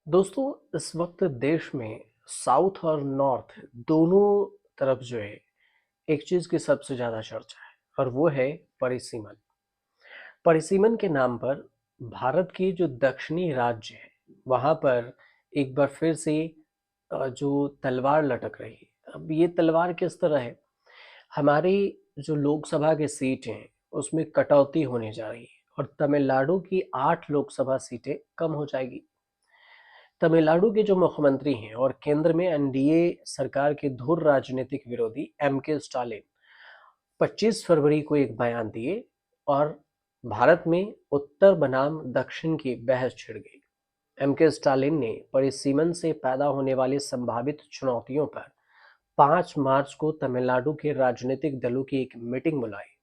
दोस्तों, इस वक्त देश में साउथ और नॉर्थ दोनों तरफ जो है एक चीज की सबसे ज्यादा चर्चा है और वो है परिसीमन। परिसीमन के नाम पर भारत की जो दक्षिणी राज्य है वहां पर एक बार फिर से जो तलवार लटक रही है। अब ये तलवार किस तरह है? हमारी जो लोकसभा की सीट हैं उसमें कटौती होने जा रही है और तमिलनाडु की 8 लोकसभा सीटें कम हो जाएगी। तमिलनाडु के जो मुख्यमंत्री हैं और केंद्र में एनडीए सरकार के धुर राजनीतिक विरोधी एम के स्टालिन 25 फरवरी को एक बयान दिए और भारत में उत्तर बनाम दक्षिण की बहस छिड़ गई। एम के स्टालिन ने परिसीमन से पैदा होने वाली संभावित चुनौतियों पर 5 मार्च को तमिलनाडु के राजनीतिक दलों की एक मीटिंग बुलाई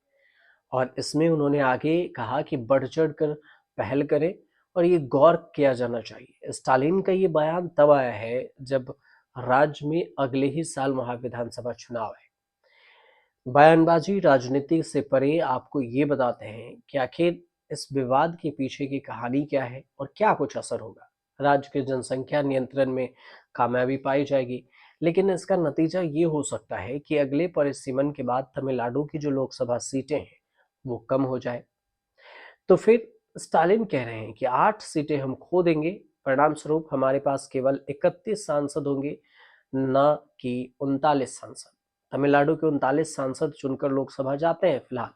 और इसमें उन्होंने आगे कहा कि बढ़ चढ़ कर पहल करें और ये गौर किया जाना चाहिए। स्टालिन का ये बयान तब आया है जब राज्य में अगले ही साल वहां विधानसभा चुनाव है। बयानबाजी राजनीति से परे आपको ये बताते हैं कि आखिर इस विवाद के पीछे की कहानी क्या है और क्या कुछ असर होगा। राज्य के जनसंख्या नियंत्रण में कामयाबी पाई जाएगी, लेकिन इसका नतीजा ये हो सकता है कि अगले परिसीमन के बाद तमिलनाडु की जो लोकसभा सीटें हैं वो कम हो जाए। तो फिर स्टालिन कह रहे हैं कि 8 सीटें हम खो देंगे, परिणाम स्वरूप हमारे पास केवल 31 सांसद होंगे, न कि 39 सांसद। तमिलनाडु के 39 सांसद चुनकर लोकसभा जाते हैं फिलहाल,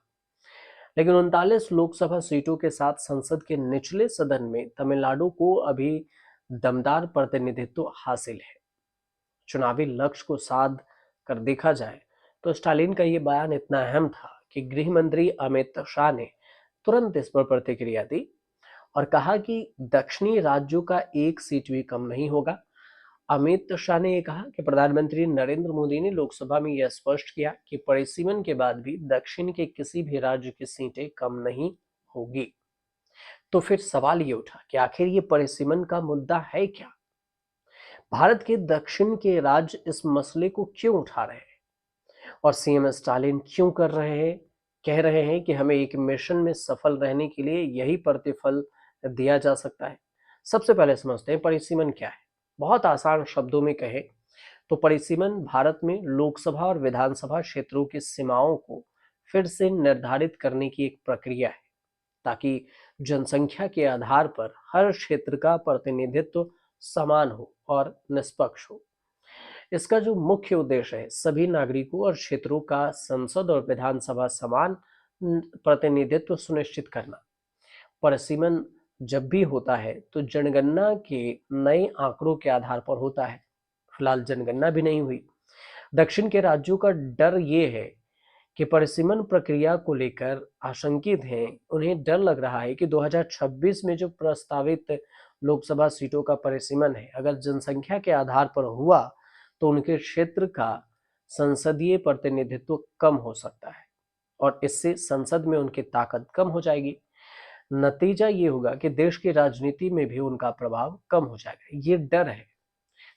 लेकिन 39 लोकसभा सीटों के साथ संसद के निचले सदन में तमिलनाडु को अभी दमदार प्रतिनिधित्व हासिल है। चुनावी लक्ष्य को साध कर देखा जाए तो स्टालिन का ये बयान इतना अहम था कि गृह मंत्री अमित शाह ने तुरंत इस पर प्रतिक्रिया दी और कहा कि दक्षिणी राज्यों का एक सीट भी कम नहीं होगा। अमित शाह ने यह कहा कि प्रधानमंत्री नरेंद्र मोदी ने लोकसभा में यह स्पष्ट किया कि परिसीमन के बाद भी दक्षिण के किसी भी राज्य की सीटें कम नहीं होगी। तो फिर सवाल ये उठा कि आखिर ये परिसीमन का मुद्दा है क्या? भारत के दक्षिण के राज्य इस मसले को क्यों उठा रहे हैं और सीएम स्टालिन क्यों कर रहे हैं? कह रहे हैं कि हमें एक मिशन में सफल रहने के लिए यही प्रतिफल दिया जा सकता है। सबसे पहले समझते हैं परिसीमन क्या है। बहुत आसान शब्दों में कहें तो परिसीमन भारत में लोकसभा और विधानसभा क्षेत्रों की सीमाओं को फिर से निर्धारित करने की एक प्रक्रिया है, ताकि जनसंख्या के आधार पर हर क्षेत्र का प्रतिनिधित्व समान हो और निष्पक्ष हो। इसका जो मुख्य उद्देश्य है सभी नागरिकों और क्षेत्रों का संसद और विधानसभा समान प्रतिनिधित्व सुनिश्चित करना। परिसीमन जब भी होता है तो जनगणना के नए आंकड़ों के आधार पर होता है। फिलहाल जनगणना भी नहीं हुई। दक्षिण के राज्यों का डर ये है कि परिसीमन प्रक्रिया को लेकर आशंकित हैं। उन्हें डर लग रहा है कि 2026 में जो प्रस्तावित लोकसभा सीटों का परिसीमन है, अगर जनसंख्या के आधार पर हुआ तो उनके क्षेत्र का संसदीय प्रतिनिधित्व कम हो सकता है और इससे संसद में उनकी ताकत कम हो जाएगी। नतीजा ये होगा कि देश की राजनीति में भी उनका प्रभाव कम हो जाएगा। ये डर है।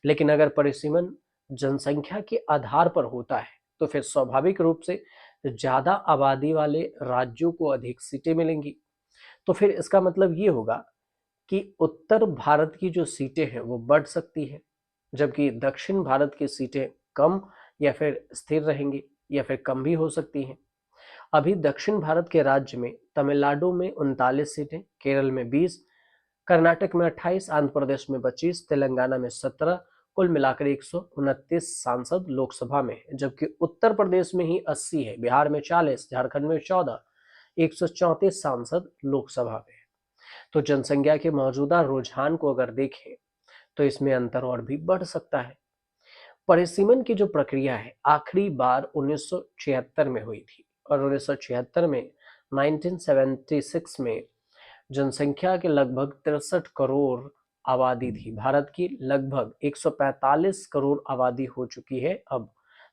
लेकिन अगर परिसीमन जनसंख्या के आधार पर होता है तो फिर स्वाभाविक रूप से ज्यादा आबादी वाले राज्यों को अधिक सीटें मिलेंगी। तो फिर इसका मतलब ये होगा कि उत्तर भारत की जो सीटें हैं वो बढ़ सकती हैं, जबकि दक्षिण भारत की सीटें कम या फिर स्थिर रहेंगी या फिर कम भी हो सकती हैं। अभी दक्षिण भारत के राज्य में तमिलनाडु में 39 सीटें, केरल में 20, कर्नाटक में 28, आंध्र प्रदेश में 25, तेलंगाना में 17, कुल मिलाकर 129 सांसद लोकसभा में है, जबकि उत्तर प्रदेश में ही 80 है, बिहार में 40, झारखंड में 14, 134 सांसद लोकसभा में है। तो जनसंख्या के मौजूदा रुझान को अगर देखें तो इसमें अंतर और भी बढ़ सकता है। परिसीमन की जो प्रक्रिया है आखिरी बार 1976 में हुई थी और 1976 में 1976 में जनसंख्या के लगभग 63 करोड़ आबादी थी। भारत की लगभग 145 करोड़ आबादी हो चुकी है। अब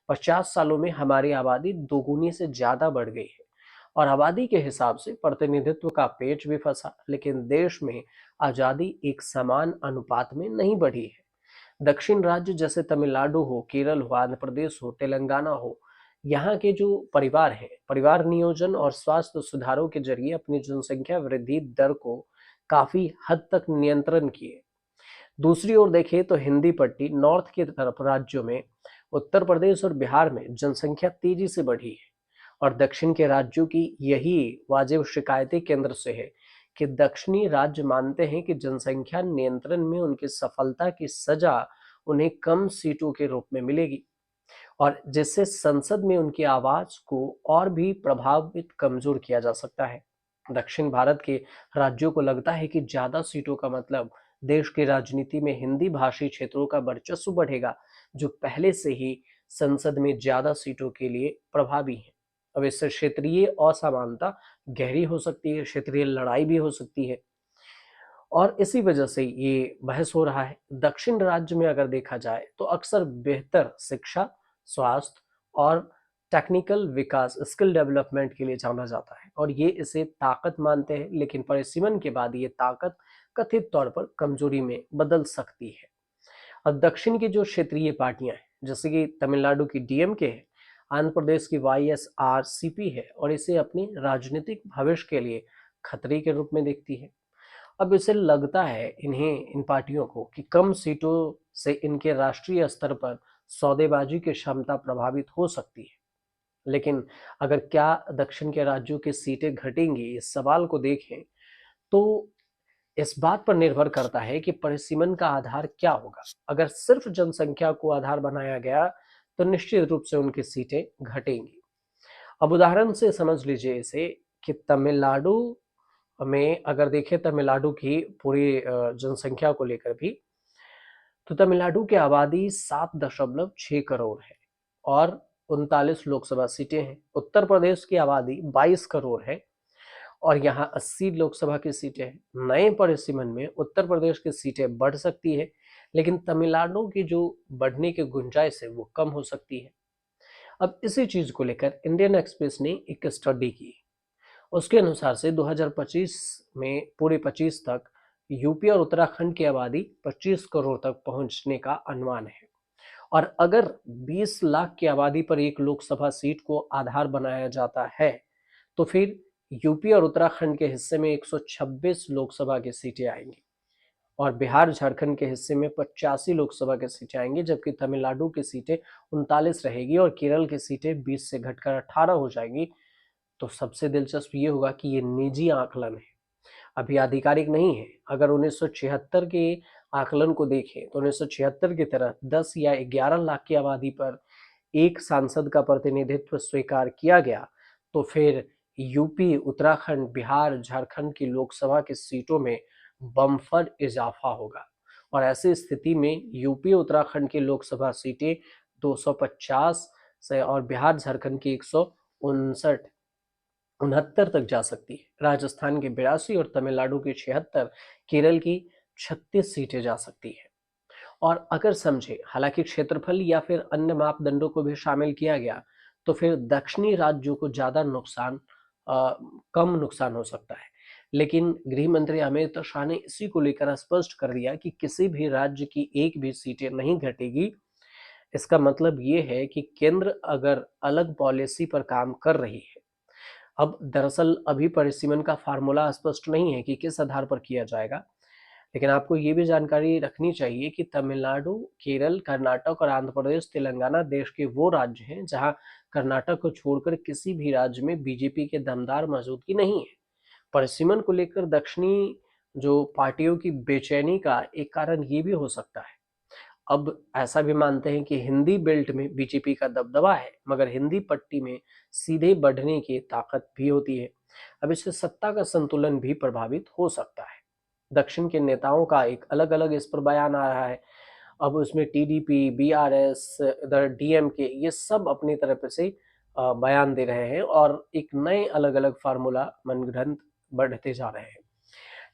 50 सालों में हमारी आबादी दोगुनी से ज्यादा बढ़ गई है और आबादी के हिसाब से प्रतिनिधित्व का पेच भी फंसा, लेकिन देश में आजादी एक समान अनुपात में नहीं बढ़ी है। दक्षिण राज्य जैसे तमिलनाडु हो, केरल हो, आंध्र प्रदेश हो, तेलंगाना हो, यहाँ के जो परिवार हैं, परिवार नियोजन और स्वास्थ्य सुधारों के जरिए अपनी जनसंख्या वृद्धि दर को काफी हद तक नियंत्रण किए। दूसरी ओर देखें तो हिंदी पट्टी नॉर्थ की तरफ राज्यों में उत्तर प्रदेश और बिहार में जनसंख्या तेजी से बढ़ी है, और दक्षिण के राज्यों की यही वाजिब शिकायतें केंद्र से है कि दक्षिणी राज्य मानते हैं कि जनसंख्या नियंत्रण में उनकी सफलता की सजा उन्हें कम सीटों के रूप में मिलेगी, और जिससे संसद में उनकी आवाज को और भी प्रभावित कमजोर किया जा सकता है। दक्षिण भारत के राज्यों को लगता है कि ज्यादा सीटों का मतलब देश की राजनीति में हिंदी भाषी क्षेत्रों का वर्चस्व बढ़ेगा, जो पहले से ही संसद में ज्यादा सीटों के लिए प्रभावी है। अब इससे क्षेत्रीय असमानता गहरी हो सकती है, क्षेत्रीय लड़ाई भी हो सकती है, और इसी वजह से ये बहस हो रहा है। दक्षिण राज्य में अगर देखा जाए तो अक्सर बेहतर शिक्षा, स्वास्थ्य और टेक्निकल विकास, स्किल डेवलपमेंट के लिए जाना जाता है, और ये इसे ताकत मानते हैं, लेकिन परिसीमन के बाद ये ताकत कथित तौर पर कमजोरी में बदल सकती है। अब दक्षिण की जो क्षेत्रीय पार्टियां हैं, जैसे कि तमिलनाडु की डीएमके है, आंध्र प्रदेश की वाईएसआरसीपी है, और इसे अपनी राजनीतिक भविष्य के लिए खतरे के रूप में देखती है। अब इसे लगता है इन्हें, इन पार्टियों को, कि कम सीटों से इनके राष्ट्रीय स्तर पर सौदेबाजी की क्षमता प्रभावित हो सकती है। लेकिन अगर क्या दक्षिण के राज्यों की सीटें घटेंगी, इस सवाल को देखें तो इस बात पर निर्भर करता है कि परिसीमन का आधार क्या होगा। अगर सिर्फ जनसंख्या को आधार बनाया गया तो निश्चित रूप से उनकी सीटें घटेंगी। अब उदाहरण से समझ लीजिए इसे, कि तमिलनाडु में अगर देखें तमिलनाडु की पूरी जनसंख्या को लेकर भी, तो तमिलनाडु की आबादी 7.6 करोड़ है और 39 लोकसभा सीटें हैं। उत्तर प्रदेश की आबादी 22 करोड़ है और यहाँ 80 लोकसभा की सीटें हैं। नए परिसीमन में उत्तर प्रदेश की सीटें बढ़ सकती है, लेकिन तमिलनाडु की जो बढ़ने की गुंजाइश है वो कम हो सकती है। अब इसी चीज को लेकर इंडियन एक्सप्रेस ने एक स्टडी की। उसके अनुसार से 2025 में पूरे 25 तक यूपी और उत्तराखंड की आबादी 25 करोड़ तक पहुंचने का अनुमान है, और अगर 20 लाख की आबादी पर एक लोकसभा सीट को आधार बनाया जाता है तो फिर यूपी और उत्तराखंड के हिस्से में 126 लोकसभा की सीटें आएंगी, और बिहार झारखंड के हिस्से में 85 लोकसभा की सीटें आएंगी, जबकि तमिलनाडु की सीटें 39 रहेगी और केरल की सीटें 20 से घटकर 18 हो जाएंगी। तो सबसे दिलचस्प ये होगा कि ये निजी आकलन है, अभी आधिकारिक नहीं है। अगर 1976 के आकलन को देखें तो 1976 की तरह 10 या 11 लाख की आबादी पर एक सांसद का प्रतिनिधित्व स्वीकार किया गया तो फिर यूपी, उत्तराखंड, बिहार, झारखंड की लोकसभा की सीटों में बम्पर इजाफा होगा, और ऐसी स्थिति में यूपी, उत्तराखंड की लोकसभा सीटें 250 से और बिहार, झारखंड की 159 69 तक जा सकती है। राजस्थान की 82 और तमिलनाडु की 76, केरल की 36 सीटें जा सकती है। और अगर समझे, हालांकि क्षेत्रफल या फिर अन्य मापदंडों को भी शामिल किया गया तो फिर दक्षिणी राज्यों को ज्यादा नुकसान, कम नुकसान हो सकता है। लेकिन गृह मंत्री अमित शाह ने इसी को लेकर स्पष्ट कर दिया कि किसी भी राज्य की एक भी सीटें नहीं घटेगी। इसका मतलब ये है कि केंद्र अगर अलग पॉलिसी पर काम कर रही है। अब दरअसल अभी परिसीमन का फार्मूला स्पष्ट नहीं है कि किस आधार पर किया जाएगा, लेकिन आपको ये भी जानकारी रखनी चाहिए कि तमिलनाडु, केरल, कर्नाटक और आंध्र प्रदेश, तेलंगाना देश के वो राज्य हैं जहां कर्नाटक को छोड़कर किसी भी राज्य में बीजेपी के दमदार मौजूदगी नहीं है। परिसीमन को लेकर दक्षिणी जो पार्टियों की बेचैनी का एक कारण ये भी हो सकता है। अब ऐसा भी मानते हैं कि हिंदी बेल्ट में बीजेपी का दबदबा है, मगर हिंदी पट्टी में सीधे बढ़ने की ताकत भी होती है। अब इससे सत्ता का संतुलन भी प्रभावित हो सकता है। दक्षिण के नेताओं का एक अलग अलग इस पर बयान आ रहा है। अब उसमें टीडीपी, बीआरएस, इधर डीएमके, ये सब अपनी तरफ से बयान दे रहे हैं और एक नए अलग अलग फार्मूला मनगढ़ंत बढ़ते जा रहे हैं।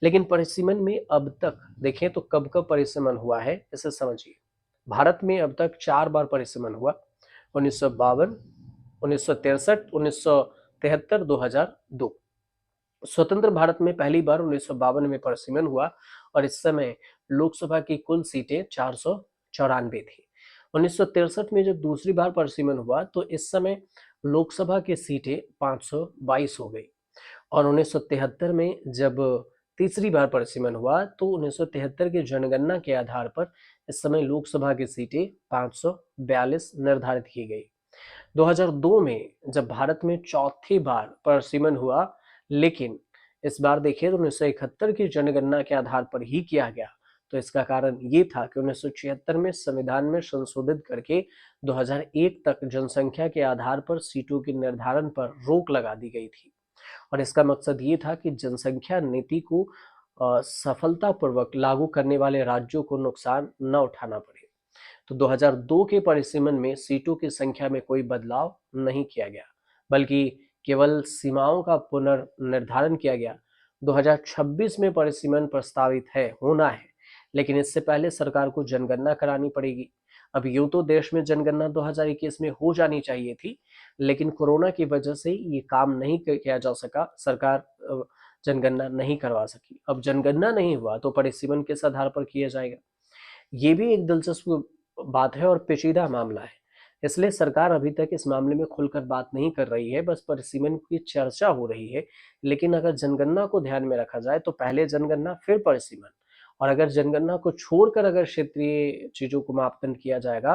लेकिन परिसीमन में अब तक देखें तो कब कब परिसीमन हुआ है इसे समझिए। भारत में अब तक 4 बार परिसीमन हुआ: 1952, 1963, 1973, 2002। स्वतंत्र भारत में पहली बार 1952 में परिसीमन हुआ और इस समय लोकसभा की कुल सीटें 494 थी। 1963 में जब दूसरी बार परिसीमन हुआ तो इस समय लोकसभा की सीटें 522 हो गई, और 1973 में जब तीसरी बार परिसीमन हुआ तो 1973 की जनगणना के आधार पर इस समय लोकसभा की सीटें 542 निर्धारित की गई। 2002 में जब भारत में चौथी बार परिसीमन हुआ, लेकिन इस बार देखिए तो 1971 की जनगणना के आधार पर ही किया गया। तो इसका कारण ये था कि 1976 में संविधान में संशोधित करके 2001 तक जनसंख्या के आधार पर सीटों के निर्धारण पर रोक लगा दी गई थी, और इसका मकसद ये था कि जनसंख्या नीति को सफलतापूर्वक लागू करने वाले राज्यों को नुकसान न उठाना पड़े। तो 2002 के परिसीमन में सीटों की संख्या में कोई बदलाव नहीं किया गया, बल्कि केवल सीमाओं का पुनर्निर्धारण किया गया। 2026 में परिसीमन प्रस्तावित होना है, लेकिन इससे पहले सरकार को जनगणना करानी पड़ेगी। अब यूं तो देश में जनगणना 2021 में हो जानी चाहिए थी, लेकिन कोरोना की वजह से ये काम नहीं किया जा सका, सरकार जनगणना नहीं करवा सकी। अब जनगणना नहीं हुआ तो परिसीमन किस आधार पर किया जाएगा? ये भी एक दिलचस्प बात है और पेचीदा मामला है। इसलिए सरकार अभी तक इस मामले में खुलकर बात नहीं कर रही है, बस परिसीमन की चर्चा हो रही है। लेकिन अगर जनगणना को ध्यान में रखा जाए तो पहले जनगणना फिर परिसीमन, और अगर जनगणना को छोड़कर अगर क्षेत्रीय चीजों को मापदंड किया जाएगा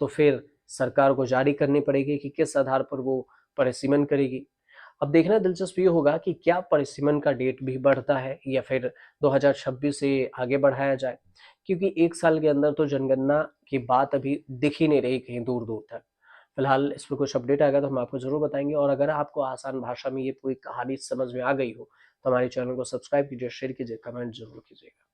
तो फिर सरकार को जारी करनी पड़ेगी कि किस आधार पर वो परिसीमन करेगी। अब देखना दिलचस्प ये होगा कि क्या परिसीमन का डेट भी बढ़ता है या फिर 2026 से आगे बढ़ाया जाए, क्योंकि एक साल के अंदर तो जनगणना की बात अभी दिख ही नहीं रही कहीं दूर दूर तक। फिलहाल इस पर कुछ अपडेट आएगा तो हम आपको जरूर बताएंगे, और अगर आपको आसान भाषा में ये पूरी कहानी समझ में आ गई हो तो हमारे चैनल को सब्सक्राइब कीजिए, शेयर कीजिए, कमेंट जरूर कीजिएगा।